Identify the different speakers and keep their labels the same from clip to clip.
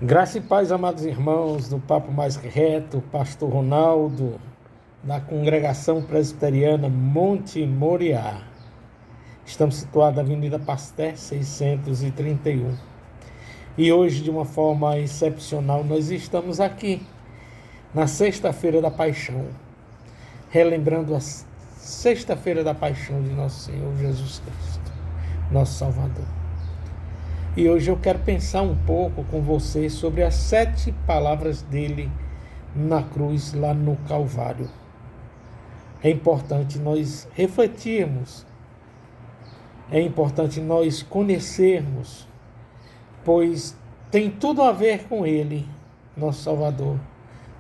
Speaker 1: Graça e paz, amados irmãos, do Papo Mais Reto, pastor Ronaldo, da Congregação Presbiteriana Monte Moriá. Estamos situados na Avenida Pasteur 631. E hoje, de uma forma excepcional, nós estamos aqui, na Sexta-feira da Paixão, relembrando a Sexta-feira da Paixão de nosso Senhor Jesus Cristo, nosso Salvador. E hoje eu quero pensar um pouco com você sobre as 7 palavras dele na cruz, lá no Calvário. É importante nós refletirmos, é importante nós conhecermos, pois tem tudo a ver com ele, nosso Salvador,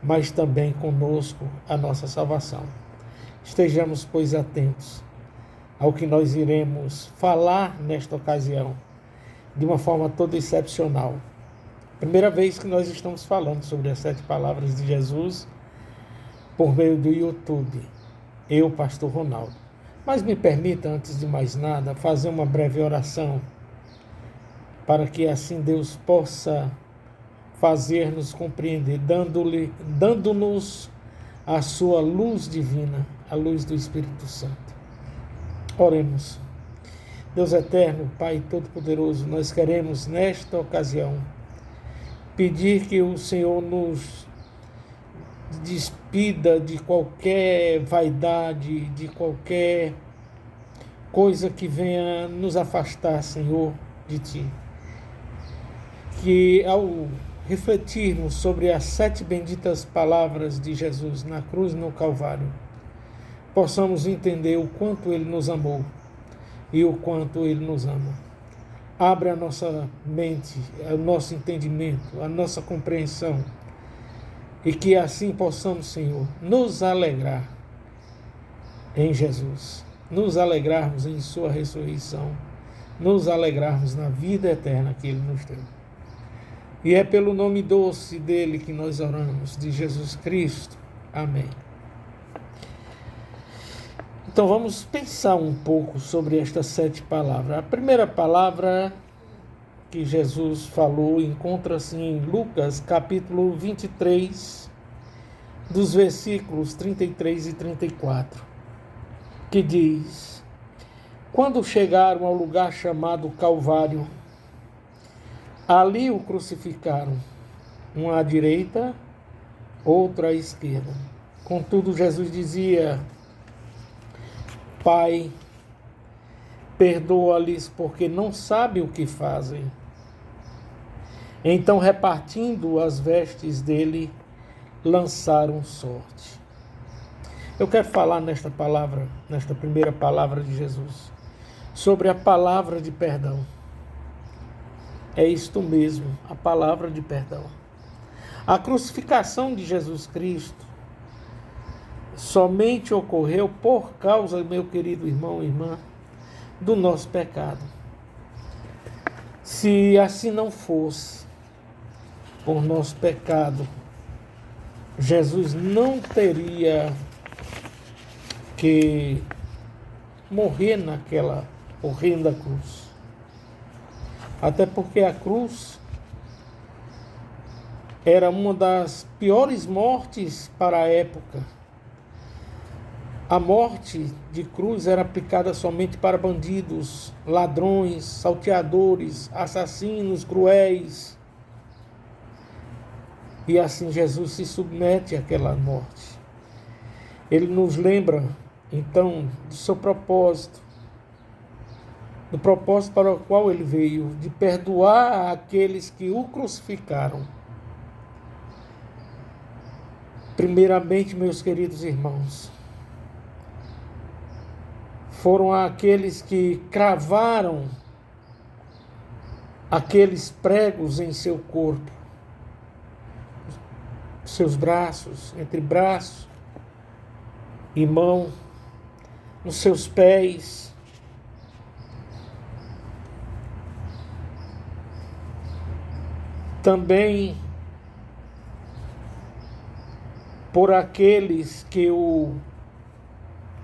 Speaker 1: mas também conosco a nossa salvação. Estejamos, pois, atentos ao que nós iremos falar nesta ocasião, de uma forma toda excepcional. Primeira vez que nós estamos falando sobre as 7 palavras de Jesus por meio do YouTube. Eu, pastor Ronaldo. Mas me permita, antes de mais nada, fazer uma breve oração para que assim Deus possa fazer-nos compreender, dando-nos a sua luz divina, a luz do Espírito Santo. Oremos. Deus eterno, Pai Todo-Poderoso, nós queremos nesta ocasião pedir que o Senhor nos despida de qualquer vaidade, de qualquer coisa que venha nos afastar, Senhor, de Ti. Que ao refletirmos sobre as 7 benditas palavras de Jesus na cruz, no Calvário, possamos entender o quanto Ele nos amou e o quanto Ele nos ama. Abre a nossa mente, o nosso entendimento, a nossa compreensão, e que assim possamos, Senhor, nos alegrar em Jesus, nos alegrarmos em Sua ressurreição, nos alegrarmos na vida eterna que Ele nos deu. E é pelo nome doce dEle que nós oramos, de Jesus Cristo. Amém. Então vamos pensar um pouco sobre estas 7 palavras. A primeira palavra que Jesus falou encontra-se em Lucas capítulo 23, dos versículos 33 e 34, que diz: Quando chegaram ao lugar chamado Calvário, ali o crucificaram, uma à direita, outra à esquerda. Contudo, Jesus dizia: Pai, perdoa-lhes, porque não sabem o que fazem. Então, repartindo as vestes dele, lançaram sorte. Eu quero falar nesta primeira palavra de Jesus, sobre a palavra de perdão. É isto mesmo, a palavra de perdão. A crucificação de Jesus Cristo somente ocorreu por causa, meu querido irmão e irmã, do nosso pecado. Se assim não fosse, por nosso pecado, Jesus não teria que morrer naquela horrenda cruz. Até porque a cruz era uma das piores mortes para a época. A morte de cruz era aplicada somente para bandidos, ladrões, salteadores, assassinos, cruéis. E assim Jesus se submete àquela morte. Ele nos lembra, então, do seu propósito, do propósito para o qual ele veio, de perdoar aqueles que o crucificaram. Primeiramente, meus queridos irmãos, foram aqueles que cravaram aqueles pregos em seu corpo, seus braços, entre braço e mão, nos seus pés. Também por aqueles que o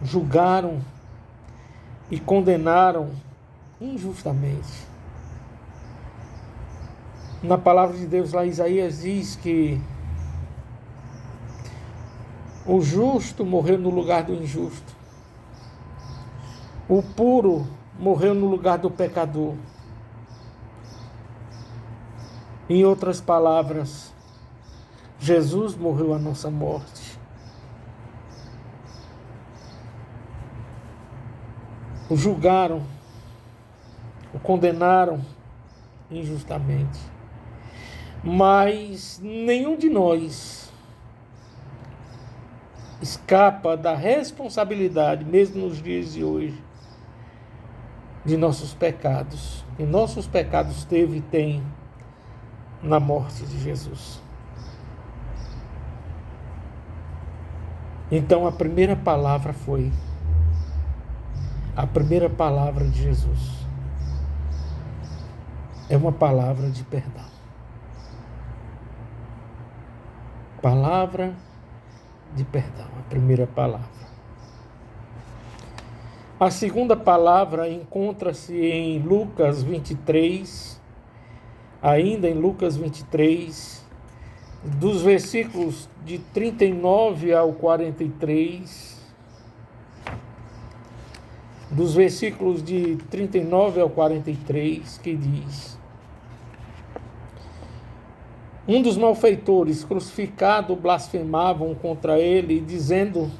Speaker 1: julgaram e condenaram injustamente. Na palavra de Deus lá, Isaías diz que o justo morreu no lugar do injusto. O puro morreu no lugar do pecador. Em outras palavras, Jesus morreu a nossa morte. O julgaram, o condenaram injustamente. Mas nenhum de nós escapa da responsabilidade, mesmo nos dias de hoje, de nossos pecados. E nossos pecados teve e tem na morte de Jesus. Então a primeira palavra foi a primeira palavra de Jesus. É uma palavra de perdão. Palavra de perdão, a primeira palavra. A segunda palavra encontra-se em Lucas 23, ainda em Lucas 23, dos versículos de 39 ao 43, dos versículos de 39 ao 43, que diz: um dos malfeitores crucificado blasfemavam contra ele, dizendo: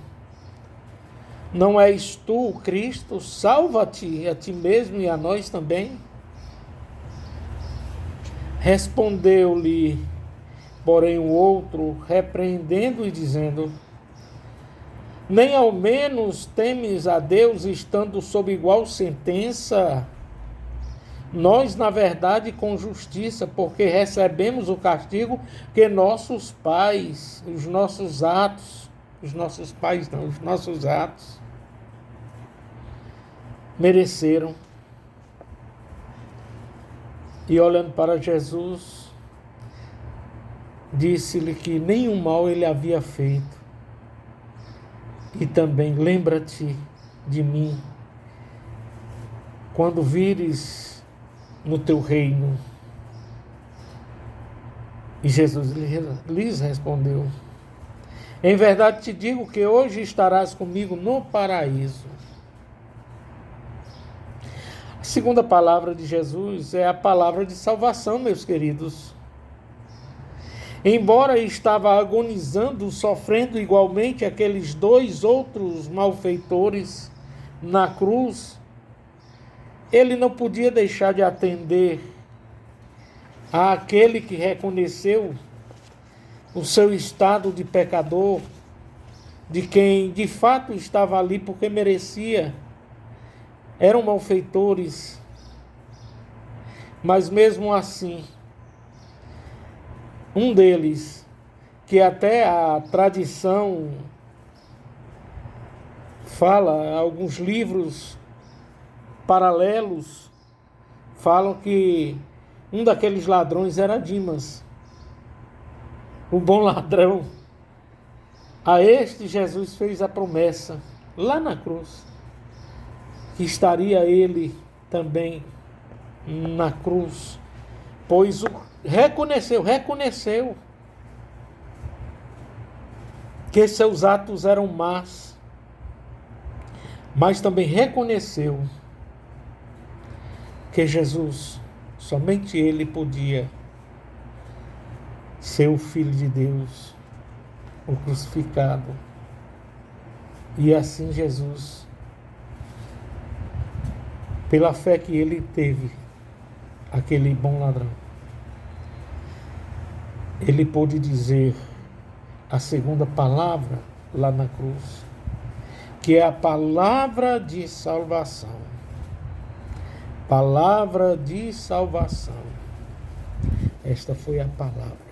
Speaker 1: não és tu o Cristo? Salva-te a ti mesmo e a nós também. Respondeu-lhe, porém, o outro, repreendendo e dizendo: nem ao menos temes a Deus, estando sob igual sentença? Nós, na verdade, com justiça, porque recebemos o castigo que nossos pais, os nossos atos mereceram. E olhando para Jesus, disse-lhe que nenhum mal ele havia feito. E também lembra-te de mim quando vires no teu reino. E Jesus lhes respondeu: em verdade te digo que hoje estarás comigo no paraíso. A segunda palavra de Jesus é a palavra de salvação, meus queridos. Embora estava agonizando, sofrendo igualmente aqueles dois outros malfeitores na cruz, ele não podia deixar de atender àquele que reconheceu o seu estado de pecador, de quem de fato estava ali porque merecia. Eram malfeitores, mas mesmo assim, um deles, que até a tradição fala, alguns livros paralelos falam que um daqueles ladrões era Dimas, o bom ladrão. A este Jesus fez a promessa lá na cruz, que estaria ele também na cruz, pois reconheceu que seus atos eram más, mas também reconheceu que Jesus, somente ele podia ser o Filho de Deus, o crucificado. E assim Jesus, pela fé que ele teve, aquele bom ladrão, ele pôde dizer a segunda palavra lá na cruz, que é a palavra de salvação. Palavra de salvação. Esta foi a palavra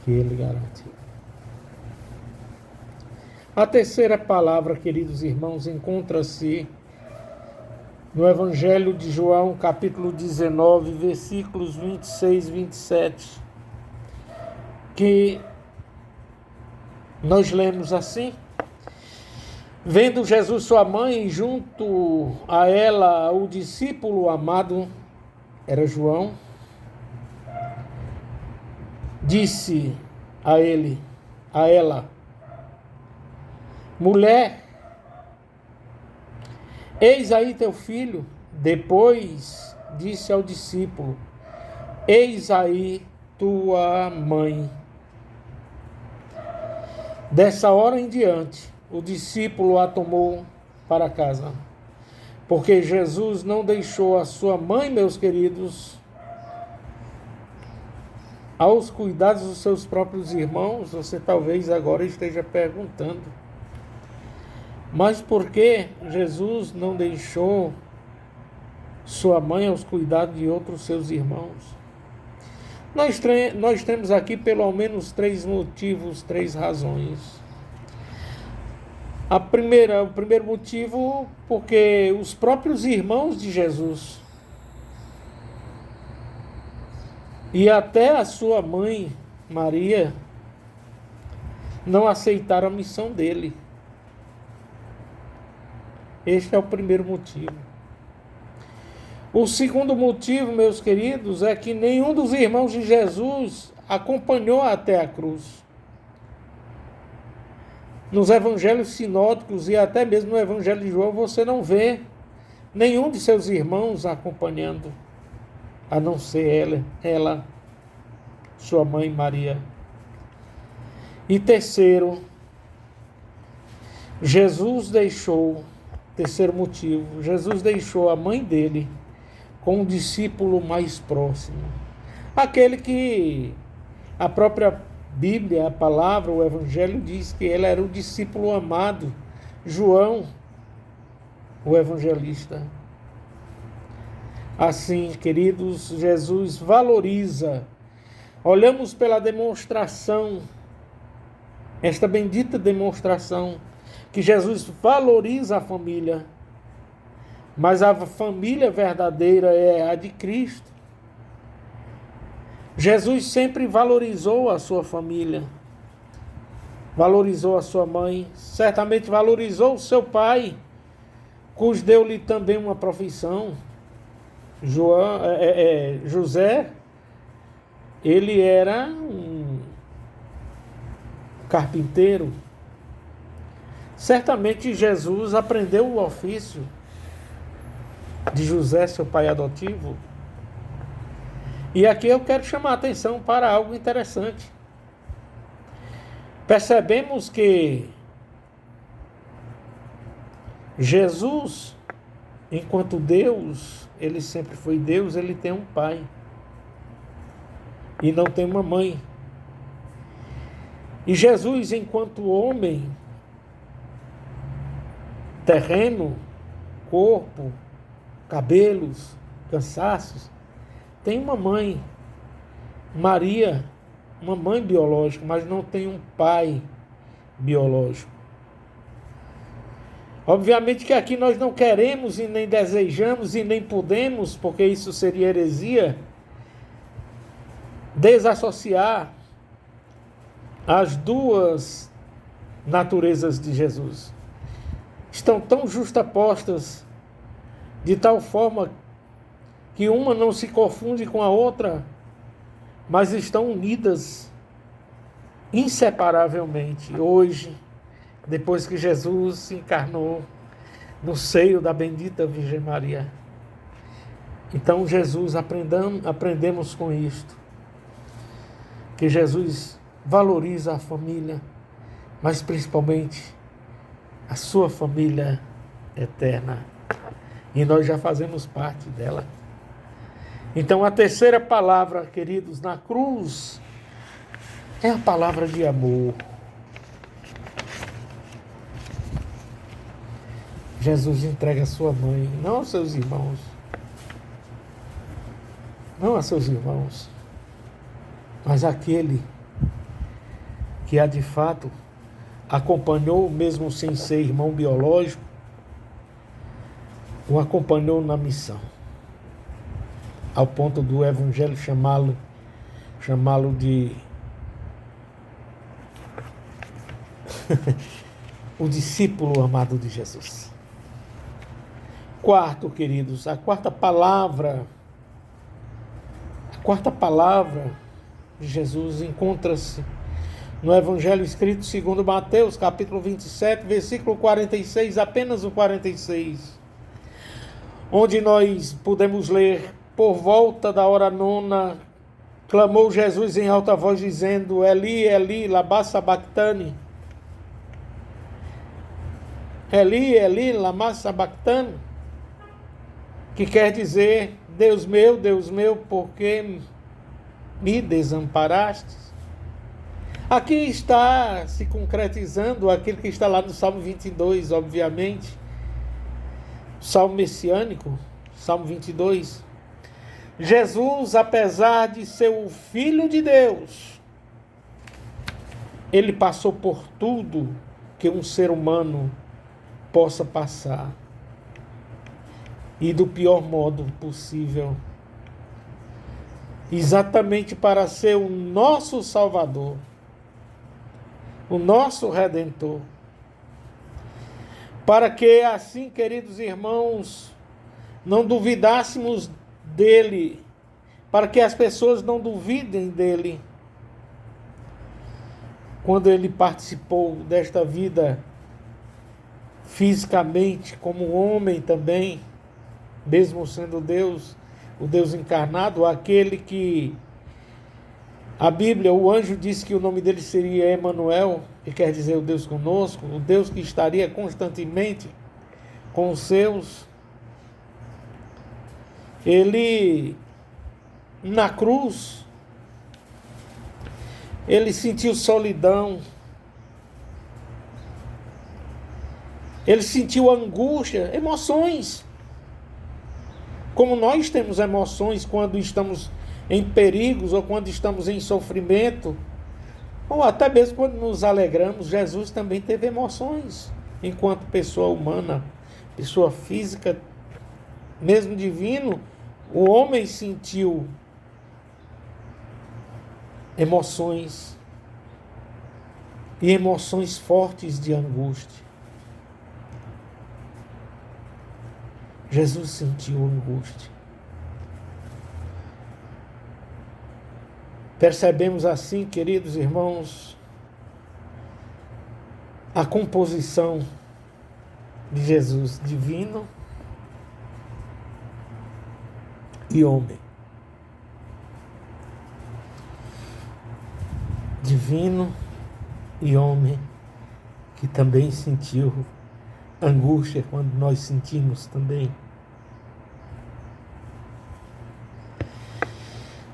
Speaker 1: que ele garantiu. A terceira palavra, queridos irmãos, encontra-se no Evangelho de João, capítulo 19, versículos 26 e 27, que nós lemos assim: vendo Jesus sua mãe, e junto a ela o discípulo amado, era João, disse a ela: mulher, eis aí teu filho. Depois disse ao discípulo: eis aí tua mãe. Dessa hora em diante, o discípulo a tomou para casa, porque Jesus não deixou a sua mãe, meus queridos, aos cuidados dos seus próprios irmãos. Você talvez agora esteja perguntando: mas por que Jesus não deixou sua mãe aos cuidados de outros seus irmãos? Nós temos aqui pelo menos 3 motivos, 3 razões. O primeiro motivo, porque os próprios irmãos de Jesus e até a sua mãe, Maria, não aceitaram a missão dele. Este é o primeiro motivo. O segundo motivo, meus queridos, é que nenhum dos irmãos de Jesus acompanhou até a cruz. Nos evangelhos sinóticos e até mesmo no evangelho de João, você não vê nenhum de seus irmãos acompanhando, a não ser ela, sua mãe Maria. E terceiro motivo, Jesus deixou a mãe dele com um discípulo mais próximo. Aquele que a própria Bíblia, a palavra, o Evangelho diz que ele era o discípulo amado, João, o evangelista. Assim, queridos, Jesus valoriza. Olhamos pela demonstração, esta bendita demonstração, que Jesus valoriza a família, mas a família verdadeira é a de Cristo. Jesus sempre valorizou a sua família, valorizou a sua mãe, certamente valorizou o seu pai, cujo deu-lhe também uma profissão. José, ele era um carpinteiro. Certamente Jesus aprendeu o ofício de José, seu pai adotivo. E aqui eu quero chamar a atenção para algo interessante. Percebemos que Jesus, enquanto Deus, ele sempre foi Deus, ele tem um pai e não tem uma mãe. E Jesus, enquanto homem, terreno, corpo, cabelos, cansaços, tem uma mãe, Maria, uma mãe biológica, mas não tem um pai biológico. Obviamente que aqui nós não queremos e nem desejamos e nem podemos, porque isso seria heresia, desassociar as duas naturezas de Jesus. Estão tão justapostas, de tal forma que uma não se confunde com a outra, mas estão unidas inseparavelmente. Hoje, depois que Jesus se encarnou no seio da bendita Virgem Maria. Então, Jesus, aprendemos com isto, que Jesus valoriza a família, mas principalmente a sua família eterna. E nós já fazemos parte dela. Então, a terceira palavra, queridos, na cruz, é a palavra de amor. Jesus entrega a sua mãe, não aos seus irmãos. Não a seus irmãos, mas aquele que a de fato acompanhou, mesmo sem ser irmão biológico, o acompanhou na missão. Ao ponto do Evangelho chamá-lo de o discípulo amado de Jesus. Quarto, queridos, a quarta palavra de Jesus encontra-se no Evangelho escrito segundo Mateus, capítulo 27, versículo 46, apenas o 46, onde nós podemos ler: por volta da hora nona, clamou Jesus em alta voz, dizendo: Eli, Eli, lama sabachthani. Eli, Eli, lama sabachthani, que quer dizer: Deus meu, por que me desamparastes? Aqui está se concretizando aquilo que está lá no Salmo 22, obviamente, Salmo messiânico, Salmo 22. Jesus, apesar de ser o Filho de Deus, ele passou por tudo que um ser humano possa passar, e do pior modo possível, exatamente para ser o nosso Salvador, o nosso Redentor, para que assim, queridos irmãos, não duvidássemos dele, para que as pessoas não duvidem dele, quando ele participou desta vida fisicamente, como homem também, mesmo sendo Deus, o Deus encarnado, aquele que a Bíblia, o anjo disse que o nome dele seria Emanuel, que quer dizer o Deus conosco, o Deus que estaria constantemente com os seus. Ele, na cruz, ele sentiu solidão, ele sentiu angústia, emoções, como nós temos emoções quando estamos em perigos, ou quando estamos em sofrimento, ou até mesmo quando nos alegramos. Jesus também teve emoções, enquanto pessoa humana, pessoa física, mesmo divino. O homem sentiu emoções, e emoções fortes de angústia. Jesus sentiu angústia. Percebemos assim, queridos irmãos, a composição de Jesus, divino e homem. Divino e homem, que também sentiu angústia quando nós sentimos também.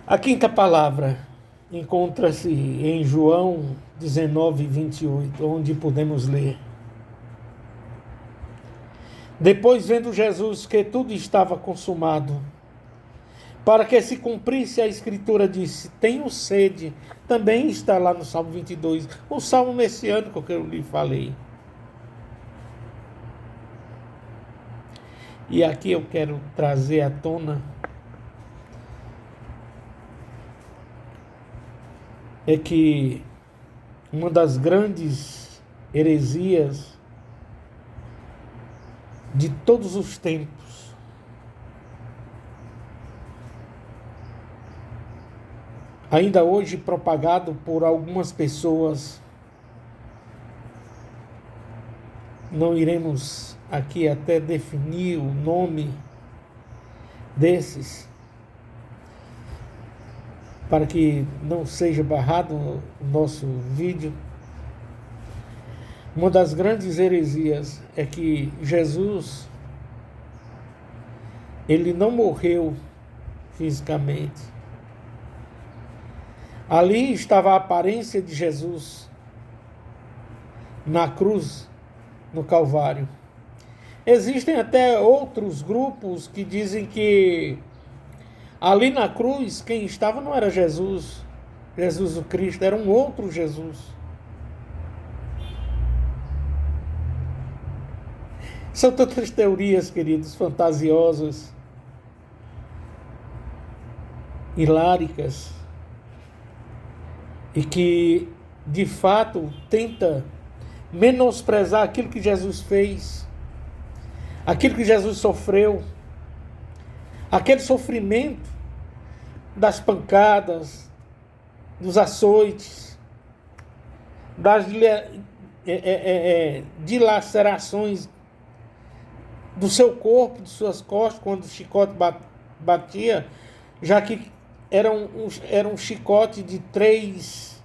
Speaker 1: A quinta palavra encontra-se em João 19, 28, onde podemos ler: depois, vendo Jesus que tudo estava consumado, para que se cumprisse a Escritura, disse: tenho sede. Também está lá no Salmo 22, o Salmo messiânico que eu lhe falei. E aqui eu quero trazer à tona é que uma das grandes heresias de todos os tempos ainda hoje propagado por algumas pessoas, não iremos aqui até definir o nome desses, para que não seja barrado o nosso vídeo. Uma das grandes heresias é que Jesus, ele não morreu fisicamente. Ali estava a aparência de Jesus na cruz, no Calvário. Existem até outros grupos que dizem que ali na cruz quem estava não era Jesus, Jesus o Cristo, era um outro Jesus. São tantas teorias, queridos, fantasiosas, hiláricas, e que, de fato, tenta menosprezar aquilo que Jesus fez, aquilo que Jesus sofreu, aquele sofrimento das pancadas, dos açoites, das dilacerações do seu corpo, de suas costas, quando o chicote batia, já que era um chicote de três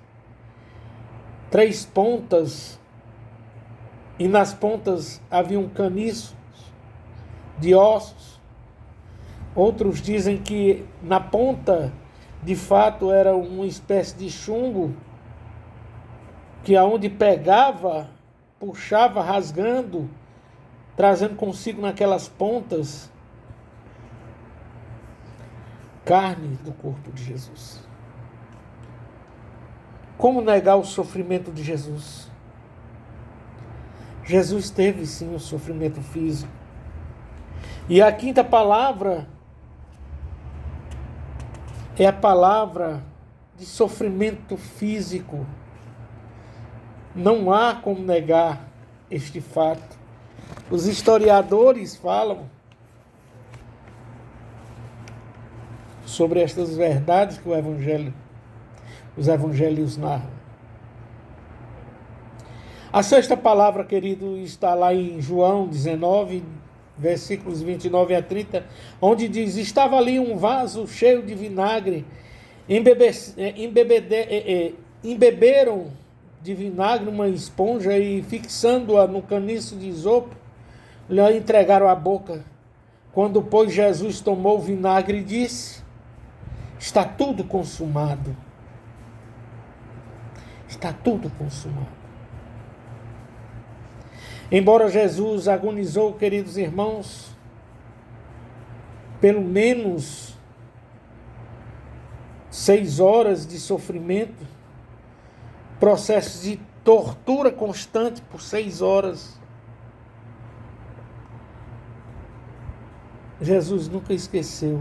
Speaker 1: pontas, e nas pontas haviam caniços de ossos. Outros dizem que na ponta, de fato, era uma espécie de chumbo, que aonde pegava, puxava, rasgando, trazendo consigo naquelas pontas carne do corpo de Jesus. Como negar o sofrimento de Jesus? Jesus teve sim um sofrimento físico. E a quinta palavra é a palavra de sofrimento físico. Não há como negar este fato. Os historiadores falam sobre estas verdades que os evangelhos narram. A sexta palavra, querido, está lá em João 19, versículos 29 a 30, onde diz: estava ali um vaso cheio de vinagre, embeberam de vinagre uma esponja e, fixando-a no caniço de isopo, lhe entregaram à boca. Quando, pois, Jesus tomou o vinagre, disse: está tudo consumado. Está tudo consumado. Embora Jesus agonizou, queridos irmãos, pelo menos 6 horas de sofrimento, processo de tortura constante por 6 horas, Jesus nunca esqueceu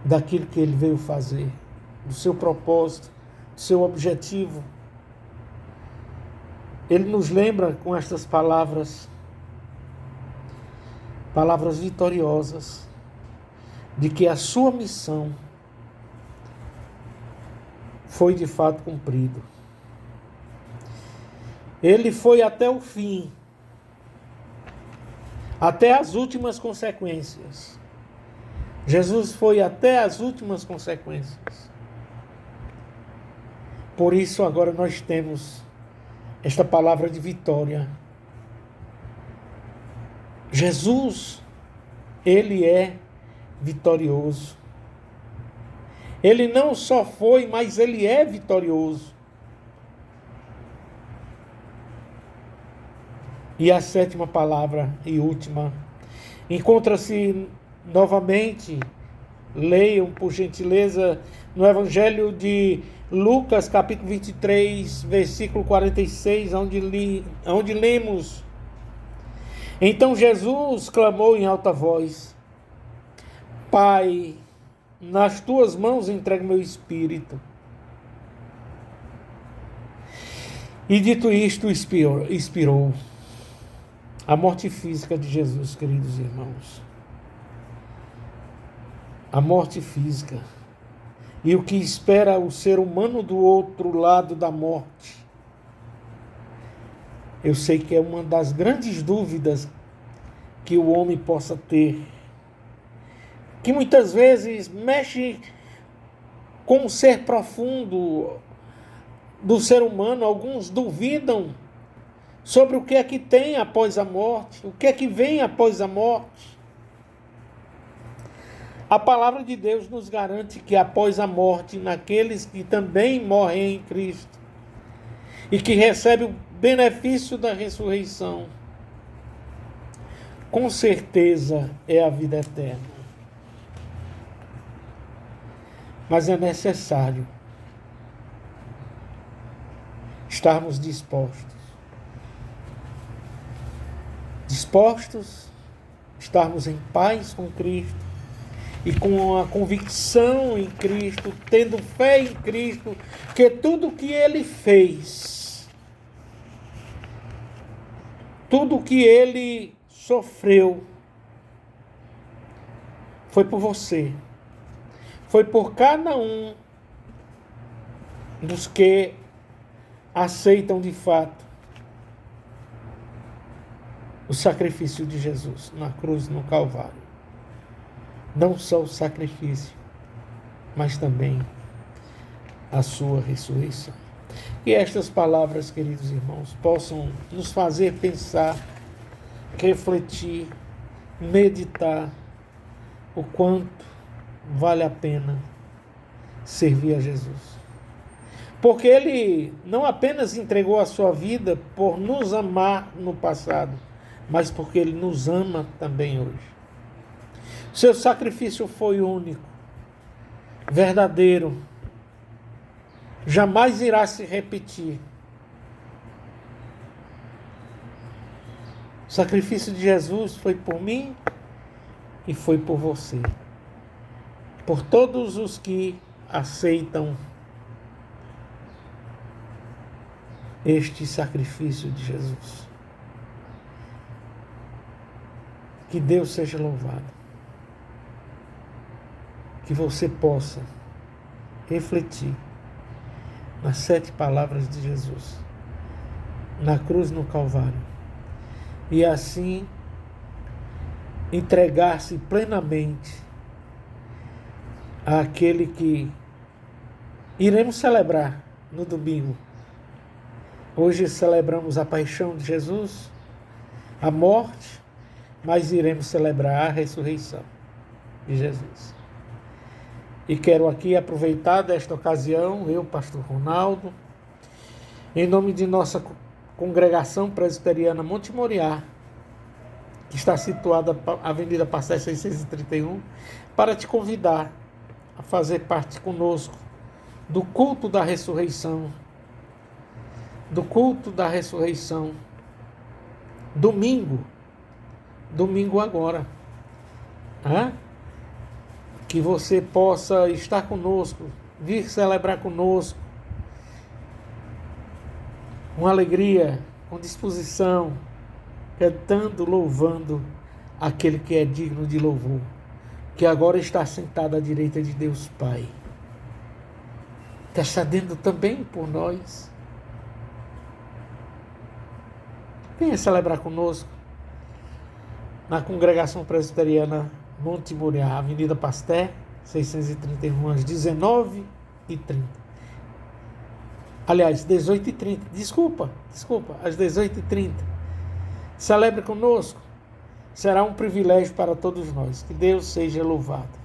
Speaker 1: daquilo que ele veio fazer, do seu propósito, do seu objetivo. Ele nos lembra com estas palavras vitoriosas, de que a sua missão foi de fato cumprida. Ele foi até o fim, até as últimas consequências. Jesus foi até as últimas consequências. Por isso agora nós temos esta palavra de vitória. Jesus, ele é vitorioso. Ele não só foi, mas ele é vitorioso. E a sétima palavra e última encontra-se novamente, leiam por gentileza, no Evangelho de Lucas, capítulo 23, versículo 46, onde lemos: então Jesus clamou em alta voz: Pai, nas tuas mãos entrego meu espírito. E dito isto, expirou. A morte física de Jesus, queridos irmãos. A morte física. E o que espera o ser humano do outro lado da morte. Eu sei que é uma das grandes dúvidas que o homem possa ter, que muitas vezes mexe com o ser profundo do ser humano. Alguns duvidam sobre o que é que tem após a morte, o que é que vem após a morte. A palavra de Deus nos garante que após a morte, naqueles que também morrem em Cristo e que recebem o benefício da ressurreição, com certeza é a vida eterna. Mas é necessário estarmos dispostos, estarmos em paz com Cristo, e com a convicção em Cristo, tendo fé em Cristo, que tudo que Ele fez, tudo que Ele sofreu, foi por você, Foi por cada um dos que aceitam de fato o sacrifício de Jesus na cruz, no Calvário. Não só o sacrifício, mas também a sua ressurreição. Que estas palavras, queridos irmãos, possam nos fazer pensar, refletir, meditar o quanto vale a pena servir a Jesus. Porque Ele não apenas entregou a sua vida por nos amar no passado, mas porque Ele nos ama também hoje. Seu sacrifício foi único, verdadeiro, jamais irá se repetir. O sacrifício de Jesus foi por mim e foi por você. Por todos os que aceitam este sacrifício de Jesus. Que Deus seja louvado. Que você possa refletir nas 7 palavras de Jesus, na cruz, no Calvário, e assim entregar-se plenamente àquele que iremos celebrar no domingo. Hoje celebramos a paixão de Jesus, a morte, mas iremos celebrar a ressurreição de Jesus. E quero aqui aproveitar desta ocasião, eu, pastor Ronaldo, em nome de nossa congregação presbiteriana Monte Moriá, que está situada na Avenida Pasteur 631, para te convidar a fazer parte conosco do culto da ressurreição. Do culto da ressurreição. Domingo agora. Que você possa estar conosco, vir celebrar conosco, com alegria, com disposição, cantando, louvando aquele que é digno de louvor, que agora está sentado à direita de Deus Pai, intercedendo também por nós. Venha celebrar conosco na congregação presbiteriana Monte Moriá, Avenida Pasteur 631, às 19h30. Aliás, 18h30. Desculpa, às 18h30. Celebre conosco. Será um privilégio para todos nós. Que Deus seja louvado.